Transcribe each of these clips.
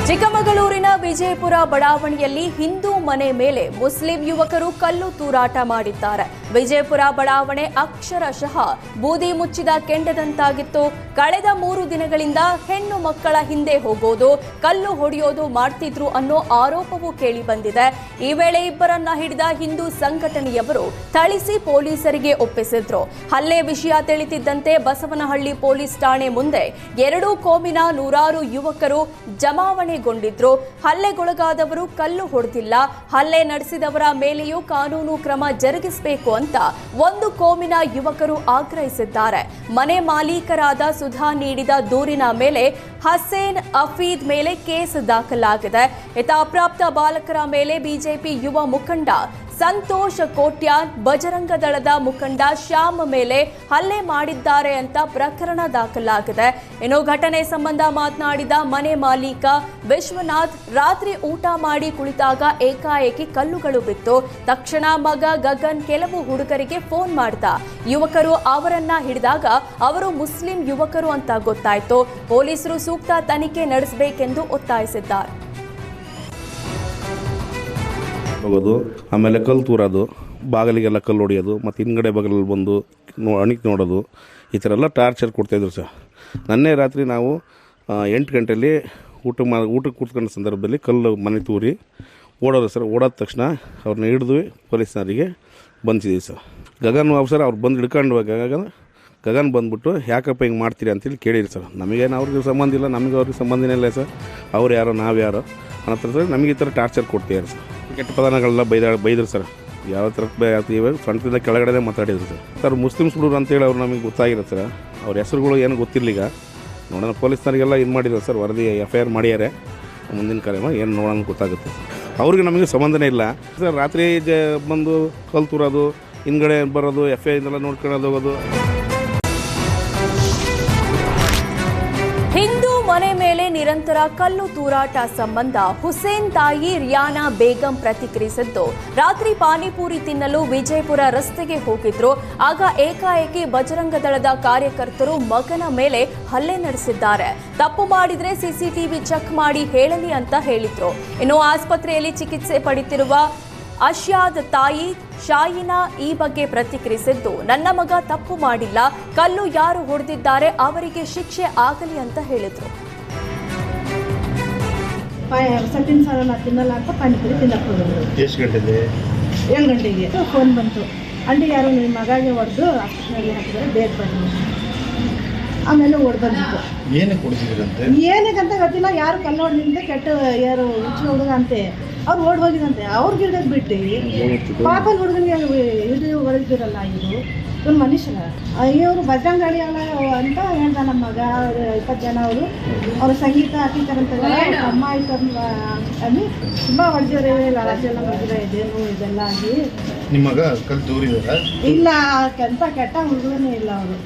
ಚಿಕ್ಕಮಗಳೂರಿನ ವಿಜಯಪುರ ಬಡಾವಣೆಯಲ್ಲಿ ಹಿಂದೂ ಮನೆ ಮೇಲೆ ಮುಸ್ಲಿಂ ಯುವಕರು ಕಲ್ಲು ತೂರಾಟ ಮಾಡಿದ್ದಾರೆ. ವಿಜಯಪುರ ಬಡಾವಣೆ ಅಕ್ಷರಶಃ ಬೂದಿ ಮುಚ್ಚಿದ ಕೆಂಡದಂತಾಗಿತ್ತು. ಕಳೆದ 3 ದಿನಗಳಿಂದ ಹೆಣ್ಣು ಮಕ್ಕಳ ಹಿಂದೆ ಹೋಗೋದು, ಕಲ್ಲು ಹೊಡೆಯೋದು ಮಾಡ್ತಿದ್ರು ಅನ್ನೋ ಆರೋಪವೂ ಕೇಳಿ ಬಂದಿದೆ. ಈ ವೇಳೆ ಇಬ್ಬರನ್ನ ಹಿಡಿದ ಹಿಂದೂ ಸಂಘಟನೆಯವರು ಥಳಿಸಿ ಪೊಲೀಸರಿಗೆ ಒಪ್ಪಿಸಿದ್ರು. ಹಲ್ಲೆ ವಿಷಯ ತಿಳಿತಿದ್ದಂತೆ ಬಸವನಹಳ್ಳಿ ಪೊಲೀಸ್ ಠಾಣೆ ಮುಂದೆ ಎರಡೂ ಕೋಮಿನ ನೂರಾರು ಯುವಕರು ಜಮಾವಣೆಗೊಂಡಿದ್ರು. ಹಲ್ಲೆಗೊಳಗಾದವರು ಕಲ್ಲು ಹೊಡೆದಿಲ್ಲ, ಹಲ್ಲೆ ನಡೆಸಿದವರ ಮೇಲೆಯೂ ಕಾನೂನು ಕ್ರಮ ಜರುಗಿಸಬೇಕು ಅಂತ ಒಂದು ಕೋಮಿನ ಯುವಕರು ಆಗ್ರಹಿಸಿದ್ದಾರೆ. ಮನೆ ಮಾಲೀಕರಾದ ಸುಧಾ ನೀಡಿದ ದೂರಿನ ಮೇಲೆ ಹಸೇನ್ ಅಫೀದ್ ಮೇಲೆ ಕೇಸ್ ದಾಖಲಾಗಿದೆ. ಇತ್ತ ಅಪ್ರಾಪ್ತ ಬಾಲಕರ ಮೇಲೆ ಬಿಜೆಪಿ ಯುವ ಮುಖಂಡ ಸಂತೋಷ್ ಕೋಟ್ಯಾನ್, ಬಜರಂಗ ದಳದ ಮುಖಂಡ ಶ್ಯಾಮ್ ಮೇಲೆ ಹಲ್ಲೆ ಮಾಡಿದ್ದಾರೆ ಅಂತ ಪ್ರಕರಣ ದಾಖಲಾಗಿದೆ. ಇನ್ನು ಘಟನೆ ಸಂಬಂಧ ಮಾತನಾಡಿದ ಮನೆ ಮಾಲೀಕ ವಿಶ್ವನಾಥ್, ರಾತ್ರಿ ಊಟ ಮಾಡಿ ಕುಳಿತಾಗ ಏಕಾಏಕಿ ಕಲ್ಲುಗಳು ಬಿತ್ತು. ತಕ್ಷಣ ಮಗ ಗಗನ್ ಕೆಲವು ಹುಡುಗರಿಗೆ ಫೋನ್ ಮಾಡ್ದ. ಯುವಕರು ಅವರನ್ನ ಹಿಡಿದಾಗ ಅವರು ಮುಸ್ಲಿಂ ಯುವಕರು ಅಂತ ಗೊತ್ತಾಯ್ತು. ಪೊಲೀಸರು ಸೂಕ್ತ ತನಿಖೆ ನಡೆಸಬೇಕೆಂದು ಒತ್ತಾಯಿಸಿದ್ದಾರೆ. ಹೋಗೋದು, ಆಮೇಲೆ ಕಲ್ಲು ತೂರೋದು, ಬಾಗಿಲಿಗೆಲ್ಲ ಕಲ್ಲು ಹೊಡೆಯೋದು, ಮತ್ತು ಹಿಂದ್ಗಡೆ ಬಾಗಿಲಲ್ಲಿ ಬಂದು ಅಣಿಕೆ ನೋಡೋದು, ಈ ಥರ ಎಲ್ಲ ಟಾರ್ಚರ್ ಕೊಡ್ತಾಯಿದ್ರು ಸರ್. ನನ್ನೇ ರಾತ್ರಿ ನಾವು 8 ಗಂಟೆಯಲ್ಲಿ ಊಟಕ್ಕೆ ಕೂತ್ಕೊಂಡ ಸಂದರ್ಭದಲ್ಲಿ ಕಲ್ಲು ಮನೆ ತೂರಿ ಓಡೋದು ಸರ್. ಓಡೋದ ತಕ್ಷಣ ಅವ್ರನ್ನ ಹಿಡಿದು ಪೊಲೀಸ್ನವರಿಗೆ ಬಂದಿದ್ದೀವಿ ಸರ್. ಗಗನ್ ಸರ್ ಅವ್ರು ಬಂದು ಹಿಡ್ಕೊಂಡು ಗಗನ್ ಬಂದುಬಿಟ್ಟು ಯಾಕಪ್ಪ ಹಿಂಗೆ ಮಾಡ್ತೀರಿ ಅಂತೇಳಿ ಕೇಳಿರಿ ಸರ್. ನಮಗೇನು ಅವ್ರಿಗೆ ಸಂಬಂಧ ಇಲ್ಲ, ನಮಗೆ ಅವ್ರಿಗೆ ಸಂಬಂಧನೇ ಇಲ್ಲ ಸರ್. ಅವ್ರು ಯಾರೋ ನಾವು ಯಾರೋ ಅನ್ನೋ ಸರ್ ನಮಗೆ ಈ ಥರ ಟಾರ್ಚರ್ ಕೊಡ್ತೀಯಾರ ಸರ್. ಕೆಟ್ಟ ಪದಗಳನ್ನೆಲ್ಲ ಬೈದ್ರು ಸರ್. ಯಾವ ಥರ ಇವಾಗ ಸ್ವಂತದಿಂದ ಕೆಳಗಡೆ ಮಾತಾಡಿದ್ರು ಸರ್. ಮುಸ್ಲಿಮ್ಸ್ ಹುಡುಗರು ಅಂತೇಳಿ ಅವ್ರು ನಮಗೆ ಗೊತ್ತಾಗಿರುತ್ತೆ ಸರ್. ಅವ್ರ ಹೆಸರುಗಳು ಏನು ಗೊತ್ತಿರಲಿಲ್ಲ. ನೋಡೋಣ ಪೊಲೀಸ್ನರಿಗೆಲ್ಲ ಇದು ಮಾಡಿದ್ರು ಸರ್, ವರದಿ FIR ಮಾಡ್ಯಾರೆ. ಮುಂದಿನ ಕಾರ್ಯ ಏನು ನೋಡೋಣ ಗೊತ್ತಾಗುತ್ತೆ. ಅವ್ರಿಗೆ ನಮಗೆ ಸಂಬಂಧನೇ ಇಲ್ಲ ಸರ್. ರಾತ್ರಿ ಬಂದು ಕಲ್ಲು ತೂರೋದು, ಹಿಂದ್ಗಡೆ ಬರೋದು, FIR ಇದೆಲ್ಲ ನೋಡ್ಕೊಳ್ಳೋದು ಹೋಗೋದು. ಹಿಂದೂ ಮನೆ ಮೇಲೆ ನಿರಂತರ ಕಲ್ಲು ತೂರಾಟ ಸಂಬಂಧ ಹುಸೇನ್ ತಾಯಿ ರಿಯಾನಾ ಬೇಗಂ ಪ್ರತಿಕ್ರಿಯಿಸಿದ್ದು, ರಾತ್ರಿ ಪಾನಿಪುರಿ ತಿನ್ನಲು ವಿಜಯಪುರ ರಸ್ತೆಗೆ ಹೋಗಿದ್ರು. ಆಗ ಏಕಾಏಕಿ ಬಜರಂಗ ದಳದ ಕಾರ್ಯಕರ್ತರು ಮಗನ ಮೇಲೆ ಹಲ್ಲೆ ನಡೆಸಿದ್ದಾರೆ. ತಪ್ಪು ಮಾಡಿದ್ರೆ CCTV ಚೆಕ್ ಮಾಡಿ ಹೇಳಲಿ ಅಂತ ಹೇಳಿದ್ರು. ಇನ್ನು ಆಸ್ಪತ್ರೆಯಲ್ಲಿ ಚಿಕಿತ್ಸೆ ಪಡೆಯುತ್ತಿರುವ ಅಶ್ಯಾದ್ ತಾಯಿ ಶಾಯಿನಾ ಈ ಬಗ್ಗೆ ಪ್ರತಿಕ್ರಿಯಿಸಿದ್ದು, ನನ್ನ ಮಗ ತಪ್ಪು ಮಾಡಿಲ್ಲ, ಕಲ್ಲು ಯಾರು ಹೊಡೆದಿದ್ದಾರೆ ಅವರಿಗೆ ಶಿಕ್ಷೆ ಆಗಲಿ ಅಂತ ಹೇಳಿದ್ರು. ಸಟ್ಟಿನ ಸಾಲ ತಿನ್ನಲ್ಲ ಅಂತ ಪಾನಿಪುರಿ ತಿನ್ನಕ್ಕೆ ಹೋಗಿದ್ರು. ಎಷ್ಟು ಗಂಟೆಗೆ? 7 ಗಂಟೆಗೆ ಫೋನ್ ಬಂತು. ಅಂಟಿ ಯಾರು ನಿಮ್ಮ ಮಗಾಗಿ ಹೊಡೆದು ಆಸ್ಪತ್ರೆಯಲ್ಲಿ ಹಾಕಿದರೆ ಬೇಗ ಬನ್ನಿ. ಆಮೇಲೆ ಓಡ್ ಬಂದಿತ್ತು. ಏನಕ್ಕೆ ಹೊಡೆದಿದ್ರಂತೆ? ಏನಕ್ಕಂತ ಗೊತ್ತಿಲ್ಲ. ಯಾರು ಕಲ್ಲು ಹೊಡೆದಿಂತೆ ಕೆಟ್ಟ ಯಾರು ಹುಚ್ಚು ಹುಡುಗ ಅಂತೆ ಅವ್ರು ಓಡ್ ಹೋಗಿದಂತೆ. ಅವ್ರಿಗೆ ಹಿಡಿದು ಬಿಟ್ಟು ಪಾಪನ ಹುಡುಗನಿಗೆ ಹಿಡಿದು ಹೊಡೆದಿರಲ್ಲ. ಇವರು ಮನುಷ್ಯರ ಇವರು ಬಜರಂಗಡಿ ಅಂತ ಹೇಳ್ದ ನಮ್ಮ ಮಗ. 20 ಜನ ಅವರು ಸಂಗೀತ ಟೀಚರ್ ಅಂತ ಅಮ್ಮ ಆಯ್ತು ಅಲ್ಲಿ ತುಂಬ ಹೊಡೆದಿವ್ರೆ. ರಾಜ್ಯೆಲ್ಲ ಹೊಡೆದಿರ ಇದೇನು ಇದೆಲ್ಲ ಆಗಿ ನಿಮ್ಮ ಮಗ ಕಲ್ಲು ತೂರಿದಾರ? ಇಲ್ಲ, ಎಂತ ಕೆಟ್ಟ ಹುಡುಗನೇ ಇಲ್ಲ ಅವರು.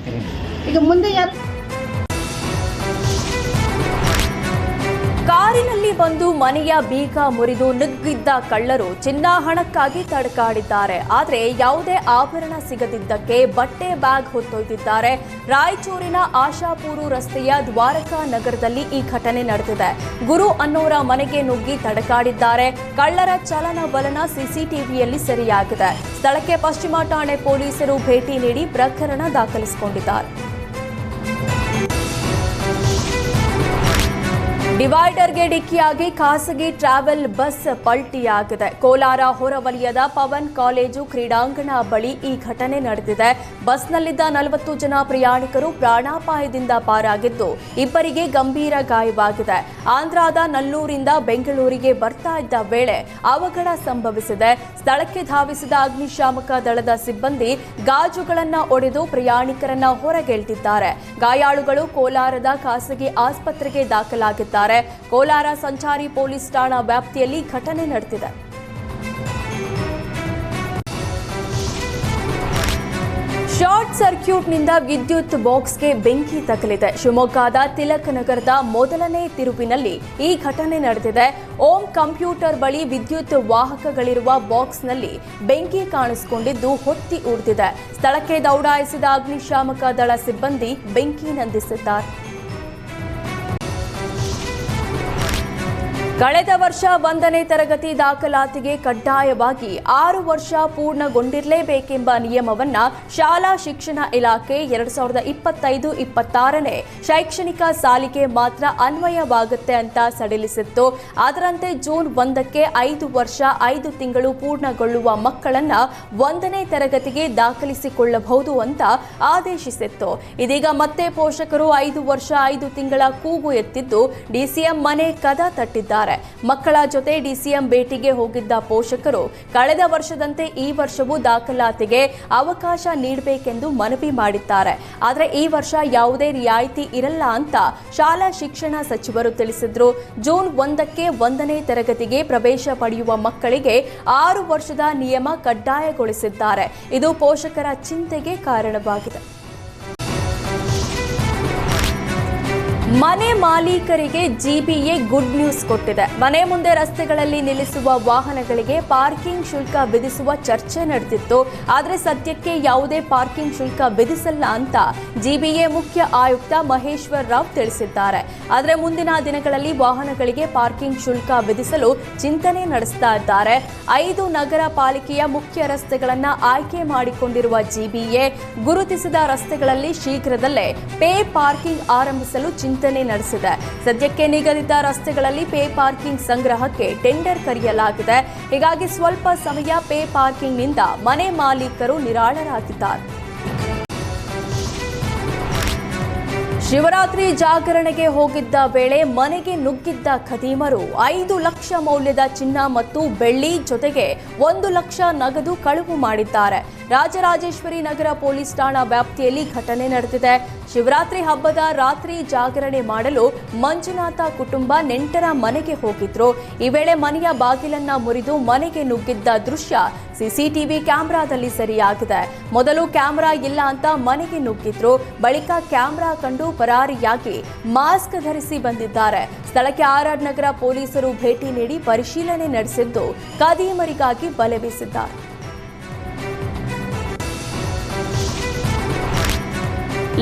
ಈಗ ಮುಂದೆ ಯಾರು ಕಾರಿನಲ್ಲಿ ಬಂದು ಮನೆಯ ಬೀಗ ಮುರಿದು ನುಗ್ಗಿದ್ದ ಕಳ್ಳರು ಚಿನ್ನ ಹಣಕ್ಕಾಗಿ ತಡಕಾಡಿದ್ದಾರೆ. ಆದರೆ ಯಾವುದೇ ಆಭರಣ ಸಿಗದಿದ್ದಕ್ಕೆ ಬಟ್ಟೆ ಬ್ಯಾಗ್ ಹೊತ್ತೊಯ್ದಿದ್ದಾರೆ. ರಾಯಚೂರಿನ ಆಶಾಪುರ ರಸ್ತೆಯ ದ್ವಾರಕಾ ನಗರದಲ್ಲಿ ಈ ಘಟನೆ ನಡೆದಿದೆ. ಗುರು ಅನ್ನೋರ ಮನೆಗೆ ನುಗ್ಗಿ ತಡಕಾಡಿದ್ದಾರೆ. ಕಳ್ಳರ ಚಲನವಲನ CCTVಯಲ್ಲಿ ಸೆರೆಯಾಗಿದೆ. ಸ್ಥಳಕ್ಕೆ ಪಶ್ಚಿಮ ಠಾಣೆ ಪೊಲೀಸರು ಭೇಟಿ ನೀಡಿ ಪ್ರಕರಣ ದಾಖಲಿಸಿಕೊಂಡಿದ್ದಾರೆ. ಡಿವೈಡರ್ಗೆ ಡಿಕ್ಕಿಯಾಗಿ ಖಾಸಗಿ ಟ್ರಾವೆಲ್ ಬಸ್ ಪಲ್ಟಿಯಾಗಿದೆ. ಕೋಲಾರ ಹೊರವಲಯದ ಪವನ್ ಕಾಲೇಜು ಕ್ರೀಡಾಂಗಣ ಬಳಿ ಈ ಘಟನೆ ನಡೆದಿದೆ. ಬಸ್ನಲ್ಲಿದ್ದ 40 ಜನ ಪ್ರಯಾಣಿಕರು ಪ್ರಾಣಾಪಾಯದಿಂದ ಪಾರಾಗಿದ್ದು, ಇಬ್ಬರಿಗೆ ಗಂಭೀರ ಗಾಯವಾಗಿದೆ. ಆಂಧ್ರದ ನಲ್ಲೂರಿಂದ ಬೆಂಗಳೂರಿಗೆ ಬರ್ತಾ ಇದ್ದ ವೇಳೆ ಅವಘಡ ಸಂಭವಿಸಿದೆ. ಸ್ಥಳಕ್ಕೆ ಧಾವಿಸಿದ ಅಗ್ನಿಶಾಮಕ ದಳದ ಸಿಬ್ಬಂದಿ ಗಾಜುಗಳನ್ನು ಒಡೆದು ಪ್ರಯಾಣಿಕರನ್ನ ಹೊರಗೆಳೆದಿದ್ದಾರೆ. ಗಾಯಾಳುಗಳು ಕೋಲಾರದ ಖಾಸಗಿ ಆಸ್ಪತ್ರೆಗೆ ದಾಖಲಾಗಿದ್ದಾರೆ. ಕೋಲಾರ ಸಂಚಾರಿ ಪೊಲೀಸ್ ಠಾಣಾ ವ್ಯಾಪ್ತಿಯಲ್ಲಿ ಘಟನೆ ನಡೆದಿದೆ. ಶಾರ್ಟ್ ಸರ್ಕ್ಯೂಟ್ನಿಂದ ವಿದ್ಯುತ್ ಬಾಕ್ಸ್ಗೆ ಬೆಂಕಿ ತಗುಲಿದೆ. ಶಿವಮೊಗ್ಗದ ತಿಲಕ್ ನಗರದ ಮೊದಲನೇ ತಿರುವಿನಲ್ಲಿ ಈ ಘಟನೆ ನಡೆದಿದೆ. ಓಂ ಕಂಪ್ಯೂಟರ್ ಬಳಿ ವಿದ್ಯುತ್ ವಾಹಕಗಳಿರುವ ಬಾಕ್ಸ್ನಲ್ಲಿ ಬೆಂಕಿ ಕಾಣಿಸಿಕೊಂಡಿದ್ದು ಹೊತ್ತಿ ಉರಿದಿದೆ. ಸ್ಥಳಕ್ಕೆ ದೌಡಾಯಿಸಿದ ಅಗ್ನಿಶಾಮಕ ದಳ ಸಿಬ್ಬಂದಿ ಬೆಂಕಿ ನಂದಿಸಿದ್ದಾರೆ. ಕಳೆದ ವರ್ಷ 1ನೇ ತರಗತಿ ದಾಖಲಾತಿಗೆ ಕಡ್ಡಾಯವಾಗಿ 6 ವರ್ಷ ಪೂರ್ಣಗೊಂಡಿರಲೇಬೇಕೆಂಬ ನಿಯಮವನ್ನ ಶಾಲಾ ಶಿಕ್ಷಣ ಇಲಾಖೆ 2025-26ನೇ ಶೈಕ್ಷಣಿಕ ಸಾಲಿಗೆ ಮಾತ್ರ ಅನ್ವಯವಾಗುತ್ತೆ ಅಂತ ಸಡಿಲಿಸಿತ್ತು. ಅದರಂತೆ ಜೂನ್ 1ಕ್ಕೆ 5 ವರ್ಷ 5 ತಿಂಗಳು ಪೂರ್ಣಗೊಳ್ಳುವ ಮಕ್ಕಳನ್ನ 1ನೇ ತರಗತಿಗೆ ದಾಖಲಿಸಿಕೊಳ್ಳಬಹುದು ಅಂತ ಆದೇಶಿಸಿತ್ತು. ಇದೀಗ ಮತ್ತೆ ಪೋಷಕರು 5 ವರ್ಷ 5 ತಿಂಗಳ ಕೂಗು ಎತ್ತಿದ್ದು ಡಿಸಿಎಂ ಮನೆ ಕದ ತಟ್ಟಿದ್ದಾರೆ. ಮಕ್ಕಳ ಜೊತೆ ಡಿಸಿಎಂ ಭೇಟಿಗೆ ಹೋಗಿದ್ದ ಪೋಷಕರು ಕಳೆದ ವರ್ಷದಂತೆ ಈ ವರ್ಷವೂ ದಾಖಲಾತಿಗೆ ಅವಕಾಶ ನೀಡಬೇಕೆಂದು ಮನವಿ ಮಾಡಿದ್ದಾರೆ. ಆದರೆ ಈ ವರ್ಷ ಯಾವುದೇ ರಿಯಾಯಿತಿ ಇರಲ್ಲ ಅಂತ ಶಾಲಾ ಶಿಕ್ಷಣ ಸಚಿವರು ತಿಳಿಸಿದ್ರು. ಜೂನ್ 1ಕ್ಕೆ 1ನೇ ತರಗತಿಗೆ ಪ್ರವೇಶ ಪಡೆಯುವ ಮಕ್ಕಳಿಗೆ 6 ವರ್ಷದ ನಿಯಮ ಕಡ್ಡಾಯಗೊಳಿಸಿದ್ದಾರೆ. ಇದು ಪೋಷಕರ ಚಿಂತೆಗೆ ಕಾರಣವಾಗಿದೆ. ಮನೆ ಮಾಲೀಕರಿಗೆ ಜಿಬಿಎ ಗುಡ್ ನ್ಯೂಸ್ ಕೊಟ್ಟಿದೆ. ಮನೆ ಮುಂದೆ ರಸ್ತೆಗಳಲ್ಲಿ ನಿಲ್ಲಿಸುವ ವಾಹನಗಳಿಗೆ ಪಾರ್ಕಿಂಗ್ ಶುಲ್ಕ ವಿಧಿಸುವ ಚರ್ಚೆ ನಡೆದಿತ್ತು. ಆದರೆ ಸದ್ಯಕ್ಕೆ ಯಾವುದೇ ಪಾರ್ಕಿಂಗ್ ಶುಲ್ಕ ವಿಧಿಸಲ್ಲ ಅಂತ ಜಿಬಿಎ ಮುಖ್ಯ ಆಯುಕ್ತ ಮಹೇಶ್ವರ್ ರಾವ್ ತಿಳಿಸಿದ್ದಾರೆ. ಆದರೆ ಮುಂದಿನ ದಿನಗಳಲ್ಲಿ ವಾಹನಗಳಿಗೆ ಪಾರ್ಕಿಂಗ್ ಶುಲ್ಕ ವಿಧಿಸಲು ಚಿಂತನೆ ನಡೆಸ್ತಾ ಇದ್ದಾರೆ. 5 ನಗರ ಪಾಲಿಕೆಯ ಮುಖ್ಯ ರಸ್ತೆಗಳನ್ನು ಆಯ್ಕೆ ಮಾಡಿಕೊಂಡಿರುವ ಜಿಬಿಎ ಗುರುತಿಸಿದ ರಸ್ತೆಗಳಲ್ಲಿ ಶೀಘ್ರದಲ್ಲೇ ಪೇ ಪಾರ್ಕಿಂಗ್ ಆರಂಭಿಸಲು ಚಿಂತನೆ ನಡೆಸಿದೆ. ಸದ್ಯಕ್ಕೆ ನಿಗದಿತ ರಸ್ತೆಗಳಲ್ಲಿ ಪೇ ಪಾರ್ಕಿಂಗ್ ಸಂಗ್ರಹಕ್ಕೆ ಟೆಂಡರ್ ಕರೆಯಲಾಗಿದೆ. ಹೀಗಾಗಿ ಸ್ವಲ್ಪ ಸಮಯ ಪೇ ಪಾರ್ಕಿಂಗ್ನಿಂದ ಮನೆ ಮಾಲೀಕರು ನಿರಾಳರಾಗಿದ್ದಾರೆ. ಶಿವರಾತ್ರಿ ಜಾಗರಣೆಗೆ ಹೋಗಿದ್ದ ವೇಳೆ ಮನೆಗೆ ನುಗ್ಗಿದ್ದ ಖದೀಮರು 5 ಲಕ್ಷ ಮೌಲ್ಯದ ಚಿನ್ನ ಮತ್ತು ಬೆಳ್ಳಿ ಜೊತೆಗೆ 1 ಲಕ್ಷ ನಗದು ಕಳವು ಮಾಡಿದ್ದಾರೆ. ರಾಜರಾಜೇಶ್ವರಿ ನಗರ ಪೊಲೀಸ್ ಠಾಣಾ ವ್ಯಾಪ್ತಿಯಲ್ಲಿ ಘಟನೆ ನಡೆದಿದೆ. ಶಿವರಾತ್ರಿ ಹಬ್ಬದ ರಾತ್ರಿ ಜಾಗರಣೆ ಮಾಡಲು ಮಂಜುನಾಥ ಕುಟುಂಬ ನೆಂಟರ ಮನೆಗೆ ಹೋಗಿದ್ರು. ಈ ವೇಳೆ ಮನೆಯ ಬಾಗಿಲನ್ನ ಮುರಿದು ಮನೆಗೆ ನುಗ್ಗಿದ್ದ ದೃಶ್ಯ ಸಿಸಿಟಿವಿ ಕ್ಯಾಮೆರಾದಲ್ಲಿ ಸೆರೆಯಾಗಿದೆ. ಮೊದಲು ಕ್ಯಾಮೆರಾ ಇಲ್ಲ ಅಂತ ಮನೆಗೆ ನುಗ್ಗಿದ್ರು. ಬಳಿಕ ಕ್ಯಾಮೆರಾ ಕಂಡು ಪರಾರಿಯಾಗಿ ಮಾಸ್ಕ್ ಧರಿಸಿ ಬಂದಿದ್ದಾರೆ. ಸ್ಥಳಕ್ಕೆ ಆರ್ಆರ್ ನಗರ ಪೊಲೀಸರು ಭೇಟಿ ನೀಡಿ ಪರಿಶೀಲನೆ ನಡೆಸಿದ್ದು ಖದೀಮರಿಗಾಗಿ ಬಲೆ ಬೀಸಿದ್ದಾರೆ.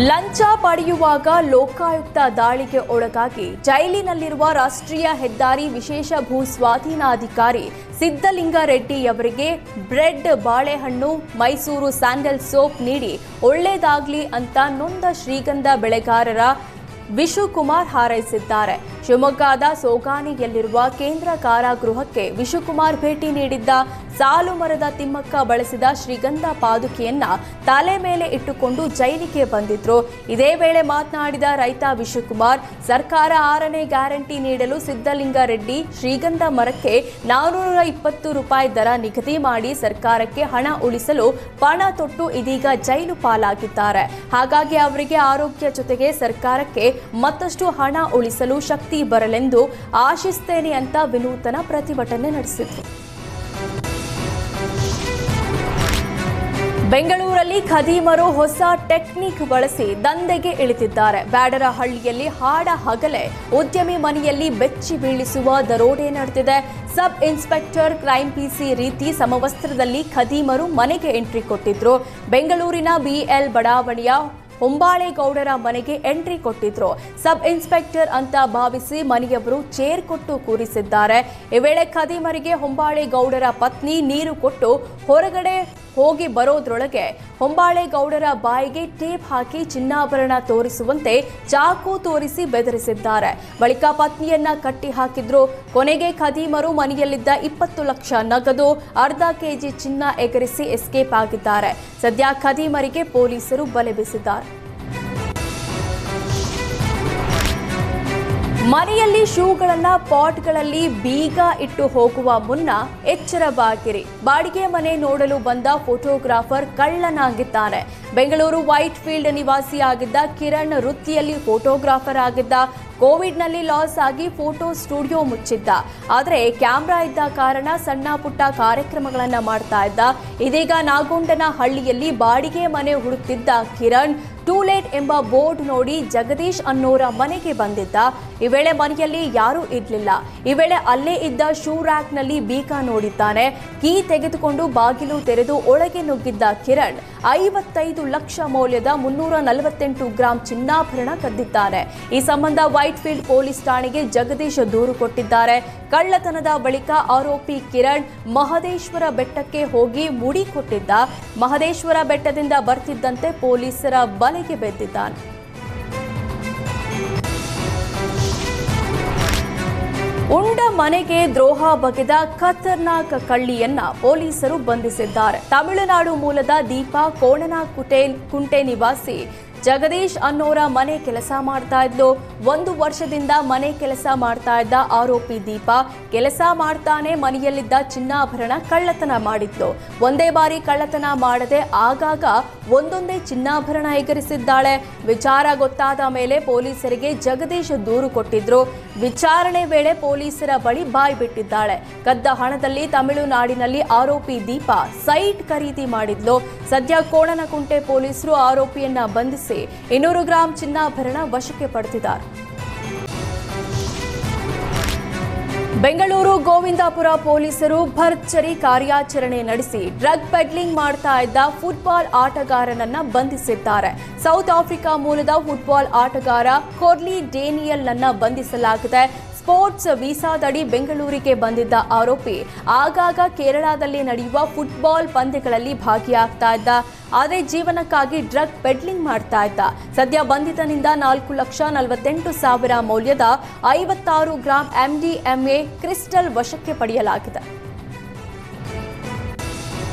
ಲಂಚ ಪಡೆಯುವಾಗ ಲೋಕಾಯುಕ್ತ ದಾಳಿಗೆ ಒಳಗಾಗಿ ಜೈಲಿನಲ್ಲಿರುವ ರಾಷ್ಟ್ರೀಯ ಹೆದ್ದಾರಿ ವಿಶೇಷ ಭೂ ಸ್ವಾಧೀನಾಧಿಕಾರಿ ಸಿದ್ದಲಿಂಗಾರೆಡ್ಡಿಯವರಿಗೆ ಬ್ರೆಡ್, ಬಾಳೆಹಣ್ಣು, ಮೈಸೂರು ಸ್ಯಾಂಡಲ್ ಸೋಪ್ ನೀಡಿ ಒಳ್ಳೆಯದಾಗ್ಲಿ ಅಂತ ನೊಂದ ಶ್ರೀಗಂಧ ಬೆಳೆಗಾರರ ವಿಶುಕುಮಾರ್ ಹಾರೈಸಿದ್ದಾರೆ. ಶಿವಮೊಗ್ಗದ ಸೋಗಾನಿಯಲ್ಲಿರುವ ಕೇಂದ್ರ ಕಾರಾಗೃಹಕ್ಕೆ ವಿಶುಕುಮಾರ್ ಭೇಟಿ ನೀಡಿದ್ದ ಸಾಲು ಮರದ ತಿಮ್ಮಕ್ಕ ಬಳಸಿದ ಶ್ರೀಗಂಧ ಪಾದುಕೆಯನ್ನ ತಲೆ ಮೇಲೆ ಇಟ್ಟುಕೊಂಡು ಜೈಲಿಗೆ ಬಂದಿದ್ರು. ಇದೇ ವೇಳೆ ಮಾತನಾಡಿದ ರೈತ ವಿಶುಕುಮಾರ್, ಸರ್ಕಾರ 6ನೇ ಗ್ಯಾರಂಟಿ ನೀಡಲು ಸಿದ್ದಲಿಂಗಾರೆಡ್ಡಿ ಶ್ರೀಗಂಧ ಮರಕ್ಕೆ 420 ರೂಪಾಯಿ ದರ ನಿಗದಿ ಮಾಡಿ ಸರ್ಕಾರಕ್ಕೆ ಹಣ ಉಳಿಸಲು ಪಣ ತೊಟ್ಟು ಇದೀಗ ಜೈಲು ಪಾಲಾಗಿದ್ದಾರೆ. ಹಾಗಾಗಿ ಅವರಿಗೆ ಆರೋಗ್ಯ ಜೊತೆಗೆ ಸರ್ಕಾರಕ್ಕೆ ಮತ್ತಷ್ಟು ಹಣ ಉಳಿಸಲು ಶಕ್ತಿ ಬರಲೆಂದು ಆಶಿಸ್ತೇನೆ ಅಂತ ವಿನೂತನ ಪ್ರತಿಭಟನೆ ನಡೆಸಿದ್ರು. ಬೆಂಗಳೂರಲ್ಲಿ ಖದೀಮರು ಹೊಸ ಟೆಕ್ನಿಕ್ ಬಳಸಿ ದಂಧೆಗೆ ಇಳಿದಿದ್ದಾರೆ. ಬ್ಯಾಡರಹಳ್ಳಿಯಲ್ಲಿ ಹಾಡ ಹಗಲೇ ಉದ್ಯಮಿ ಮನೆಯಲ್ಲಿ ಬೆಚ್ಚಿ ಬೀಳಿಸುವ ದರೋಡೆ ನಡೆದಿದೆ. ಸಬ್ ಇನ್ಸ್ಪೆಕ್ಟರ್ ಕ್ರೈಮ್ ಪಿಸಿ ರೀತಿ ಸಮವಸ್ತ್ರದಲ್ಲಿ ಖದೀಮರು ಮನೆಗೆ ಎಂಟ್ರಿ ಕೊಟ್ಟಿದ್ರು. ಬೆಂಗಳೂರಿನ ಬಿಎಲ್ ಬಡಾವಣೆಯ ಹೊಂಬಾಳೆಗೌಡರ ಮನೆಗೆ ಎಂಟ್ರಿ ಕೊಟ್ಟಿದ್ರು. ಸಬ್ ಇನ್ಸ್ಪೆಕ್ಟರ್ ಅಂತ ಭಾವಿಸಿ ಮನೆಯವರು ಚೇರ್ ಕೊಟ್ಟು ಕೂರಿಸಿದ್ದಾರೆ. ಈ ವೇಳೆ ಖದೀಮರಿಗೆ ಹೊಂಬಾಳೆಗೌಡರ ಪತ್ನಿ ನೀರು ಕೊಟ್ಟು ಹೊರಗಡೆ ಹೋಗಿ ಬರೋದ್ರೊಳಗೆ ಹೊಂಬಾಳೆಗೌಡರ ಬಾಯಿಗೆ ಟೇಪ್ ಹಾಕಿ ಚಿನ್ನಾಭರಣ ತೋರಿಸುವಂತೆ ಚಾಕು ತೋರಿಸಿ ಬೆದರಿಸಿದ್ದಾರೆ. ಬಳಿಕ ಪತ್ನಿಯನ್ನ ಕಟ್ಟಿ ಹಾಕಿದ್ರು. ಕೊನೆಗೆ ಖದೀಮರು ಮನೆಯಲ್ಲಿದ್ದ 20 ಲಕ್ಷ ನಗದು, ಅರ್ಧ ಕೆಜಿ ಚಿನ್ನ ಎಗರಿಸಿ ಎಸ್ಕೇಪ್ ಆಗಿದ್ದಾರೆ. ಸದ್ಯ ಖದೀಮರಿಗೆ ಪೊಲೀಸರು ಬಲೆ ಬೀಸಿದ್ದಾರೆ. ಮನೆಯಲ್ಲಿ ಶೂಗಳನ್ನ ಪಾಟ್ಗಳಲ್ಲಿ ಬೀಗ ಇಟ್ಟು ಹೋಗುವ ಮುನ್ನ ಎಚ್ಚರವಾಗಿರಿ. ಬಾಡಿಗೆ ಮನೆ ನೋಡಲು ಬಂದ ಫೋಟೋಗ್ರಾಫರ್ ಕಳ್ಳನಾಗಿದ್ದಾನೆ. ಬೆಂಗಳೂರು ವೈಟ್ ಫೀಲ್ಡ್ ನಿವಾಸಿಯಾಗಿದ್ದ ಕಿರಣ್ ವೃತ್ತಿಯಲ್ಲಿ ಫೋಟೋಗ್ರಾಫರ್ ಆಗಿದ್ದ. ಕೋವಿಡ್ನಲ್ಲಿ ಲಾಸ್ ಆಗಿ ಫೋಟೋ ಸ್ಟುಡಿಯೋ ಮುಚ್ಚಿದ್ದ. ಆದರೆ ಕ್ಯಾಮ್ರಾ ಇದ್ದ ಕಾರಣ ಸಣ್ಣ ಪುಟ್ಟ ಕಾರ್ಯಕ್ರಮಗಳನ್ನು ಮಾಡ್ತಾ ಇದ್ದ. ಇದೀಗ ನಾಗೊಂಡನ ಹಳ್ಳಿಯಲ್ಲಿ ಬಾಡಿಗೆ ಮನೆ ಹುಡುಕ್ತಿದ್ದ ಕಿರಣ್ ಟೂ ಲೇಟ್ ಎಂಬ ಬೋರ್ಡ್ ನೋಡಿ ಜಗದೀಶ್ ಅನ್ನೋರ ಮನೆಗೆ ಬಂದಿದ್ದ. ಈ ವೇಳೆ ಮನೆಯಲ್ಲಿ ಯಾರೂ ಇರಲಿಲ್ಲ. ಈ ವೇಳೆ ಅಲ್ಲೇ ಇದ್ದ ಶೂ ರ್ಯಾಕ್ನಲ್ಲಿ ಬೀಗ ನೋಡಿದ್ದಾನೆ. ಕೀ ತೆಗೆದುಕೊಂಡು ಬಾಗಿಲು ತೆರೆದು ಒಳಗೆ ನುಗ್ಗಿದ್ದ ಕಿರಣ್ 55 ಲಕ್ಷ ಮೌಲ್ಯದ 348 ಗ್ರಾಂ ಚಿನ್ನಾಭರಣ ಕದ್ದಿದ್ದಾನೆ. ಈ ಸಂಬಂಧ ವೈಟ್ಫೀಲ್ಡ್ ಪೊಲೀಸ್ ಠಾಣೆಗೆ ಜಗದೀಶ್ ದೂರು ಕೊಟ್ಟಿದ್ದಾರೆ. ಕಳ್ಳತನದ ಬಳಿಕ ಆರೋಪಿ ಕಿರಣ್ ಮಹದೇಶ್ವರ ಬೆಟ್ಟಕ್ಕೆ ಹೋಗಿ ಮುಡಿ ಕೊಟ್ಟಿದ್ದ. ಮಹದೇಶ್ವರ ಬೆಟ್ಟದಿಂದ ಬರ್ತಿದ್ದಂತೆ ಪೊಲೀಸರ ಬಲೆಗೆ ಬಿದ್ದಿದ್ದಾನೆ. ಉಂಡ ಮನೆಗೆ ದ್ರೋಹ ಬಗೆದ ಖತರ್ನಾಕ್ ಕಳ್ಳಿಯನ್ನ ಪೊಲೀಸರು ಬಂಧಿಸಿದ್ದಾರೆ. ತಮಿಳುನಾಡು ಮೂಲದ ದೀಪಾ ಕೋಣನಕುಂಟೆ ನಿವಾಸಿ ಜಗದೀಶ್ ಅನ್ನೋರ ಮನೆ ಕೆಲಸ ಮಾಡ್ತಾ ಇದ್ಲು. 1 ವರ್ಷದಿಂದ ಮನೆ ಕೆಲಸ ಮಾಡ್ತಾ ಇದ್ದ ಆರೋಪಿ ದೀಪಾ ಕೆಲಸ ಮಾಡ್ತಾನೆ ಮನೆಯಲ್ಲಿದ್ದ ಚಿನ್ನಾಭರಣ ಕಳ್ಳತನ ಮಾಡಿದ್ಲು. ಒಂದೇ ಬಾರಿ ಕಳ್ಳತನ ಮಾಡದೆ ಆಗಾಗ ಒಂದೊಂದೇ ಚಿನ್ನಾಭರಣ ಎಗರಿಸಿದ್ದಾಳೆ. ವಿಚಾರ ಗೊತ್ತಾದ ಮೇಲೆ ಪೊಲೀಸರಿಗೆ ಜಗದೀಶ್ ದೂರು ಕೊಟ್ಟಿದ್ರು. ವಿಚಾರಣೆ ವೇಳೆ ಪೊಲೀಸರ ಬಳಿ ಬಾಯ್ ಬಿಟ್ಟಿದ್ದಾಳೆ. ಕದ್ದ ಹಣದಲ್ಲಿ ತಮಿಳುನಾಡಿನಲ್ಲಿ ಆರೋಪಿ ದೀಪಾ ಸೈಟ್ ಖರೀದಿ ಮಾಡಿದ್ಲು. ಸದ್ಯ ಕೋಣನಕುಂಟೆ ಪೊಲೀಸರು ಆರೋಪಿಯನ್ನ ಬಂಧಿಸಿ 200 ಗ್ರಾಂ ಚಿನ್ನಾಭರಣ ವಶಕ್ಕೆ ಪಡೆದಿದ್ದಾರೆ. ಬೆಂಗಳೂರು ಗೋವಿಂದಾಪುರ ಪೊಲೀಸರು ಭರ್ಜರಿ ಕಾರ್ಯಾಚರಣೆ ನಡೆಸಿ ಡ್ರಗ್ ಪೆಡ್ಲಿಂಗ್ ಮಾಡ್ತಾ ಇದ್ದ ಫುಟ್ಬಾಲ್ ಆಟಗಾರನನ್ನ ಬಂಧಿಸಿದ್ದಾರೆ. ಸೌತ್ ಆಫ್ರಿಕಾ ಮೂಲದ ಫುಟ್ಬಾಲ್ ಆಟಗಾರ ಕೊರ್ಲಿ ಡೇನಿಯಲ್ ನನ್ನ ಬಂಧಿಸಲಾಗಿದೆ. ಸ್ಪೋರ್ಟ್ಸ್ ವೀಸಾದಡಿ ಬೆಂಗಳೂರಿಗೆ ಬಂದಿದ್ದ ಆರೋಪಿ ಆಗಾಗ ಕೇರಳದಲ್ಲಿ ನಡೆಯುವ ಫುಟ್ಬಾಲ್ ಪಂದ್ಯಗಳಲ್ಲಿ ಭಾಗಿಯಾಗ್ತಾ ಇದ್ದ. ಆದರೆ ಜೀವನಕ್ಕಾಗಿ ಡ್ರಗ್ ಪೆಡ್ಲಿಂಗ್ ಮಾಡ್ತಾ ಇದ್ದ. ಸದ್ಯ ಬಂಧಿತನಿಂದ 4,48,000 ಮೌಲ್ಯದ 56 ಗ್ರಾಂ MDMA ಕ್ರಿಸ್ಟಲ್ ವಶಕ್ಕೆ ಪಡೆಯಲಾಗಿದೆ.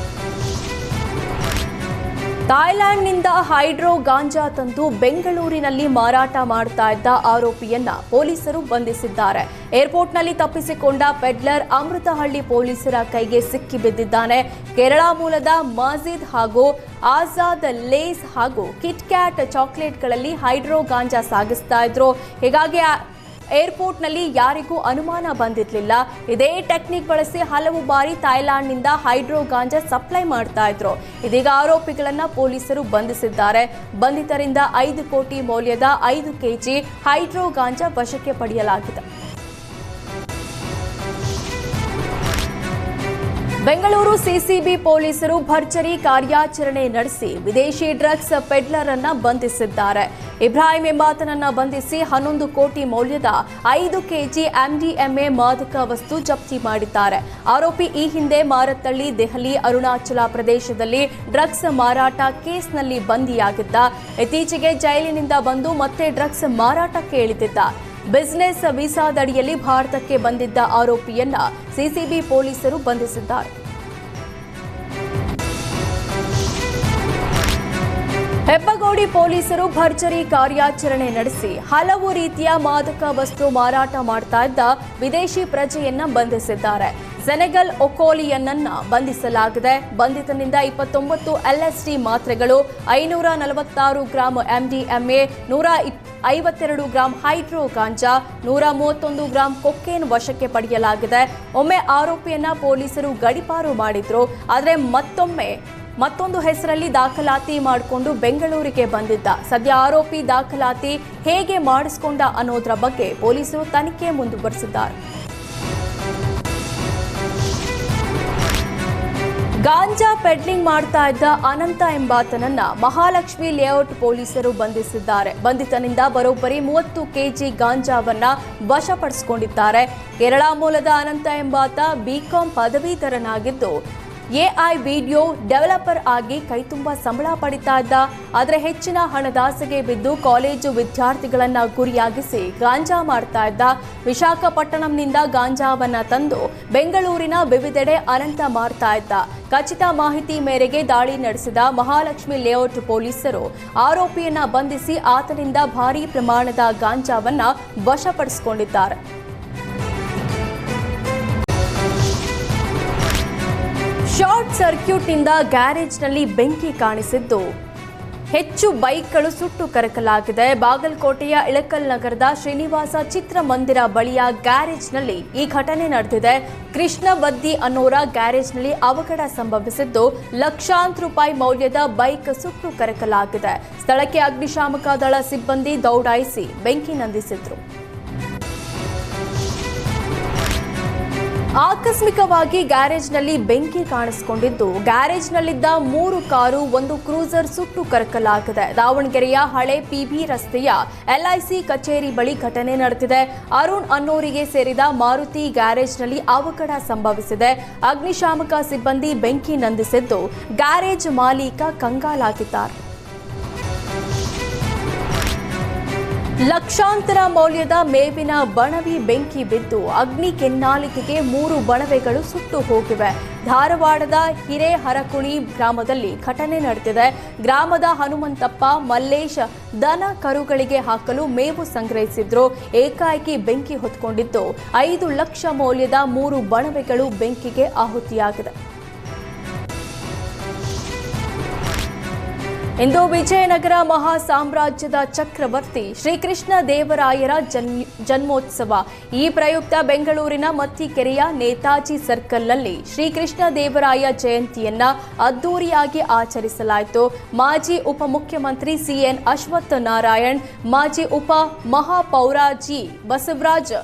ಥಾಯ್ಲೆಂಡ್ನಿಂದ ಹೈಡ್ರೋ ಗಾಂಜಾ ತಂದು ಬೆಂಗಳೂರಿನಲ್ಲಿ ಮಾರಾಟ ಮಾಡ್ತಾ ಇದ್ದ ಆರೋಪಿಯನ್ನ ಪೊಲೀಸರು ಬಂಧಿಸಿದ್ದಾರೆ. ಏರ್ಪೋರ್ಟ್ನಲ್ಲಿ ತಪ್ಪಿಸಿಕೊಂಡ ಪೆಡ್ಲರ್ ಅಮೃತಹಳ್ಳಿ ಪೊಲೀಸರ ಕೈಗೆ ಸಿಕ್ಕಿ ಬಿದ್ದಿದ್ದಾನೆ. ಕೇರಳ ಮೂಲದ ಮಾಜಿದ್ ಹಾಗೂ ಆಜಾದ್ ಲೇಸ್ ಹಾಗೂ ಕಿಟ್ ಕ್ಯಾಟ್ ಚಾಕ್ಲೇಟ್ಗಳಲ್ಲಿ ಹೈಡ್ರೋ ಗಾಂಜಾ ಸಾಗಿಸ್ತಾ ಇದ್ರು. ಹೀಗಾಗಿ ಏರ್ಪೋರ್ಟ್ನಲ್ಲಿ ಯಾರಿಗೂ ಅನುಮಾನ ಬಂದಿರಲಿಲ್ಲ. ಇದೇ ಟೆಕ್ನಿಕ್ ಬಳಸಿ ಹಲವು ಬಾರಿ ಥಾಯ್ಲೆಂಡ್ನಿಂದ ಹೈಡ್ರೋ ಗಾಂಜಾ ಸಪ್ಲೈ ಮಾಡ್ತಾ ಇದ್ರು. ಇದೀಗ ಆರೋಪಿಗಳನ್ನ ಪೊಲೀಸರು ಬಂಧಿಸಿದ್ದಾರೆ. ಬಂಧಿತರಿಂದ 5 ಕೋಟಿ ಮೌಲ್ಯದ 5 ಕೆಜಿ ಹೈಡ್ರೋ ಗಾಂಜಾ ವಶಕ್ಕೆ ಪಡೆಯಲಾಗಿದೆ. ಬೆಂಗಳೂರು ಸಿಸಿಬಿ ಪೊಲೀಸರು ಭರ್ಜರಿ ಕಾರ್ಯಾಚರಣೆ ನಡೆಸಿ ವಿದೇಶಿ ಡ್ರಗ್ಸ್ ಪೆಡ್ಲರ್ ಅನ್ನ ಬಂಧಿಸಿದ್ದಾರೆ. ಇಬ್ರಾಹಿಂ ಎಂಬಾತನನ್ನ ಬಂಧಿಸಿ 11 ಕೋಟಿ ಮೌಲ್ಯದ 5 ಕೆಜಿ MDMA ಮಾದಕ ವಸ್ತು ಜಪ್ತಿ ಮಾಡಿದ್ದಾರೆ. ಆರೋಪಿ ಈ ಹಿಂದೆ ಮಾರತ್ತಳ್ಳಿ, ದೆಹಲಿ, ಅರುಣಾಚಲ ಪ್ರದೇಶದಲ್ಲಿ ಡ್ರಗ್ಸ್ ಮಾರಾಟ ಕೇಸ್ನಲ್ಲಿ ಬಂಧಿಯಾಗಿದ್ದ. ಇತ್ತೀಚೆಗೆ ಜೈಲಿನಿಂದ ಬಂದು ಮತ್ತೆ ಡ್ರಗ್ಸ್ ಮಾರಾಟಕ್ಕೆ ಇಳಿದಿದ್ದ. ಬಿಸಿನೆಸ್ ವೀಸಾದಡಿಯಲ್ಲಿ ಭಾರತಕ್ಕೆ ಬಂದಿದ್ದ ಆರೋಪಿಯನ್ನ ಸಿಸಿಬಿ ಪೊಲೀಸರು ಬಂಧಿಸಿದ್ದಾರೆ. ಹೆಬ್ಬಗೋಡಿ ಪೊಲೀಸರು ಭರ್ಜರಿ ಕಾರ್ಯಾಚರಣೆ ನಡೆಸಿ ಹಲವು ರೀತಿಯ ಮಾದಕ ವಸ್ತು ಮಾರಾಟ ಮಾಡ್ತಾ ಇದ್ದ ವಿದೇಶಿ ಪ್ರಜೆಯನ್ನ ಬಂಧಿಸಿದ್ದಾರೆ. ಸೆನೆಗಲ್ ಒಕೋಲಿಯನ್ನ ಬಂಧಿಸಲಾಗಿದೆ. ಬಂಧಿತನಿಂದ 29 LSD ಮಾತ್ರೆಗಳು, 546 ಗ್ರಾಂ MDMA, 152 ಗ್ರಾಂ ಹೈಡ್ರೋ ಗಾಂಜಾ, 131 ಗ್ರಾಂ ಕೊಕೇನ್ ವಶಕ್ಕೆ ಪಡೆಯಲಾಗಿದೆ. ಒಮ್ಮೆ ಆರೋಪಿಯನ್ನ ಪೊಲೀಸರು ಗಡಿಪಾರು ಮಾಡಿದ್ರು. ಆದರೆ ಮತ್ತೊಂದು ಹೆಸರಲ್ಲಿ ದಾಖಲಾತಿ ಮಾಡಿಕೊಂಡು ಬೆಂಗಳೂರಿಗೆ ಬಂದಿದ್ದ. ಸದ್ಯ ಆರೋಪಿ ದಾಖಲಾತಿ ಹೇಗೆ ಮಾಡಿಸಿಕೊಂಡ ಅನ್ನೋದರ ಬಗ್ಗೆ ಪೊಲೀಸರು ತನಿಖೆ ಮುಂದುವರೆಸಿದ್ದಾರೆ. ಗಾಂಜಾ ಪೆಡ್ಲಿಂಗ್ ಮಾಡ್ತಾ ಇದ್ದ ಅನಂತ ಎಂಬಾತನನ್ನ ಮಹಾಲಕ್ಷ್ಮಿ ಲೇಔಟ್ ಪೊಲೀಸರು ಬಂಧಿಸಿದ್ದಾರೆ. ಬಂಧಿತನಿಂದ ಬರೋಬ್ಬರಿ 30 ಕೆಜಿ ಗಾಂಜಾವನ್ನ ವಶಪಡಿಸಿಕೊಂಡಿದ್ದಾರೆ. ಕೇರಳ ಮೂಲದ ಅನಂತ ಎಂಬಾತ ಬಿಕಾಂ ಪದವೀಧರನಾಗಿದ್ದು AI ವಿಡಿಯೋ ಡೆವಲಪರ್ ಆಗಿ ಕೈತುಂಬ ಸಂಬಳ ಪಡಿತಾ ಇದ್ದ. ಆದರೆ ಹೆಚ್ಚಿನ ಹಣದಾಸೆಗೆ ಬಿದ್ದು ಕಾಲೇಜು ವಿದ್ಯಾರ್ಥಿಗಳನ್ನ ಗುರಿಯಾಗಿಸಿ ಗಾಂಜಾ ಮಾಡ್ತಾ ಇದ್ದ. ವಿಶಾಖಪಟ್ಟಣಂನಿಂದ ಗಾಂಜಾವನ್ನ ತಂದು ಬೆಂಗಳೂರಿನ ವಿವಿಧೆಡೆ ಅನಂತ ಮಾರ್ತಾ ಇದ್ದ. ಖಚಿತ ಮಾಹಿತಿ ಮೇರೆಗೆ ದಾಳಿ ನಡೆಸಿದ ಮಹಾಲಕ್ಷ್ಮಿ ಲೇಔಟ್ ಪೊಲೀಸರು ಆರೋಪಿಯನ್ನ ಬಂಧಿಸಿ ಆತನಿಂದ ಭಾರೀ ಪ್ರಮಾಣದ ಗಾಂಜಾವನ್ನ ವಶಪಡಿಸಿಕೊಂಡಿದ್ದಾರೆ. ಶಾರ್ಟ್ ಸರ್ಕ್ಯೂಟ್ನಿಂದ ಗ್ಯಾರೇಜ್ನಲ್ಲಿ ಬೆಂಕಿ ಕಾಣಿಸಿದ್ದು ಹೆಚ್ಚು ಬೈಕ್ಗಳು ಸುಟ್ಟು ಕರಕಲಾಗಿದೆ. ಬಾಗಲಕೋಟೆಯ ಇಳಕಲ್ ನಗರದ ಶ್ರೀನಿವಾಸ ಚಿತ್ರಮಂದಿರ ಬಳಿಯ ಗ್ಯಾರೇಜ್ನಲ್ಲಿ ಈ ಘಟನೆ ನಡೆದಿದೆ. ಕೃಷ್ಣ ಬದ್ದಿ ಅನ್ನೋರ ಗ್ಯಾರೇಜ್ನಲ್ಲಿ ಅವಘಡ ಸಂಭವಿಸಿದ್ದು ಲಕ್ಷಾಂತರ ರೂಪಾಯಿ ಮೌಲ್ಯದ ಬೈಕ್ ಸುಟ್ಟು ಕರಕಲಾಗಿದೆ. ಸ್ಥಳಕ್ಕೆ ಅಗ್ನಿಶಾಮಕ ದಳ ಸಿಬ್ಬಂದಿ ದೌಡಾಯಿಸಿ ಬೆಂಕಿ ನಂದಿಸಿದ್ರು. ಆಕಸ್ಮಿಕವಾಗಿ ಗ್ಯಾರೇಜ್ನಲ್ಲಿ ಬೆಂಕಿ ಕಾಣಿಸಿಕೊಂಡಿದ್ದು ಗ್ಯಾರೇಜ್ನಲ್ಲಿದ್ದ 3 ಕಾರು, 1 ಕ್ರೂಸರ್ ಸುಟ್ಟು ಕರಕಲಾಗಿದೆ. ದಾವಣಗೆರೆಯ ಹಳೆ ಪಿಬಿ ರಸ್ತೆಯ LIC ಕಚೇರಿ ಬಳಿ ಘಟನೆ ನಡೆದಿದೆ. ಅರುಣ್ ಅನ್ನೋರಿಗೆ ಸೇರಿದ ಮಾರುತಿ ಗ್ಯಾರೇಜ್ನಲ್ಲಿ ಅವಘಡ ಸಂಭವಿಸಿದೆ. ಅಗ್ನಿಶಾಮಕ ಸಿಬ್ಬಂದಿ ಬೆಂಕಿ ನಂದಿಸಿದ್ದು ಗ್ಯಾರೇಜ್ ಮಾಲೀಕ ಕಂಗಾಲಾಗಿದ್ದಾರೆ. ಲಕ್ಷಾಂತರ ಮೌಲ್ಯದ ಮೇವಿನ ಬಣವಿ ಬೆಂಕಿ ಬಿದ್ದು ಅಗ್ನಿ ಕೆನ್ನಾಲಿಕೆಗೆ 3 ಬಣವೆಗಳು ಸುಟ್ಟು ಹೋಗಿವೆ. ಧಾರವಾಡದ ಹಿರೇಹರಕುಣಿ ಗ್ರಾಮದಲ್ಲಿ ಘಟನೆ ನಡೆದಿದೆ. ಗ್ರಾಮದ ಹನುಮಂತಪ್ಪ, ಮಲ್ಲೇಶ್ ದನ ಕರುಗಳಿಗೆ ಹಾಕಲು ಮೇವು ಸಂಗ್ರಹಿಸಿದ್ರು. ಏಕಾಏಕಿ ಬೆಂಕಿ ಹೊತ್ಕೊಂಡಿದ್ದು 5 ಲಕ್ಷ ಮೌಲ್ಯದ 3 ಬಣವೆಗಳು ಬೆಂಕಿಗೆ ಆಹುತಿಯಾಗಿದೆ. ಇಂದು ವಿಜಯನಗರ ಮಹಾ ಸಾಮ್ರಾಜ್ಯದ ಚಕ್ರವರ್ತಿ ಶ್ರೀಕೃಷ್ಣ ದೇವರಾಯರ ಜನ್ಮೋತ್ಸವ. ಈ ಪ್ರಯುಕ್ತ ಬೆಂಗಳೂರಿನ ಮತ್ತಿಕೆರೆಯ ನೇತಾಜಿ ಸರ್ಕಲ್ನಲ್ಲಿ ಶ್ರೀಕೃಷ್ಣ ದೇವರಾಯ ಜಯಂತಿಯನ್ನ ಅದ್ದೂರಿಯಾಗಿ ಆಚರಿಸಲಾಯಿತು. ಮಾಜಿ ಉಪಮುಖ್ಯಮಂತ್ರಿ CN ಅಶ್ವತ್ಥ ನಾರಾಯಣ್, ಮಾಜಿ ಉಪ ಮಹಾಪೌರ G ಬಸವರಾಜ್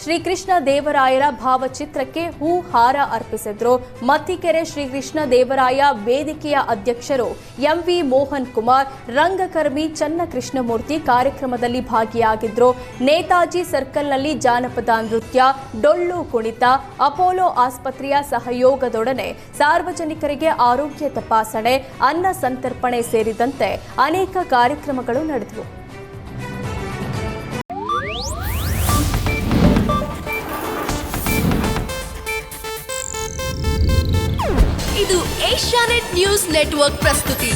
ಶ್ರೀಕೃಷ್ಣ ದೇವರಾಯರ ಭಾವಚಿತ್ರಕ್ಕೆ ಹೂ ಹಾರ ಅರ್ಪಿಸಿದ್ರು. ಮತ್ತಿಕೆರೆ ಶ್ರೀಕೃಷ್ಣ ದೇವರಾಯ ವೇದಿಕೆಯ ಅಧ್ಯಕ್ಷರು MV ಮೋಹನ್ ಕುಮಾರ್, ರಂಗಕರ್ಮಿ ಚನ್ನಕೃಷ್ಣಮೂರ್ತಿ ಕಾರ್ಯಕ್ರಮದಲ್ಲಿ ಭಾಗಿಯಾಗಿದ್ರು. ನೇತಾಜಿ ಸರ್ಕಲ್ನಲ್ಲಿ ಜಾನಪದ ನೃತ್ಯ, ಡೊಳ್ಳು ಕುಣಿತ, ಅಪೋಲೋ ಆಸ್ಪತ್ರೆಯ ಸಹಯೋಗದೊಡನೆ ಸಾರ್ವಜನಿಕರಿಗೆ ಆರೋಗ್ಯ ತಪಾಸಣೆ, ಅನ್ನ ಸಂತರ್ಪಣೆ ಸೇರಿದಂತೆ ಅನೇಕ ಕಾರ್ಯಕ್ರಮಗಳು ನಡೆದವು. ಇದು ಏಷ್ಯಾನೆಟ್ ನ್ಯೂಸ್ ನೆಟ್ವರ್ಕ್ ಪ್ರಸ್ತುತಿ.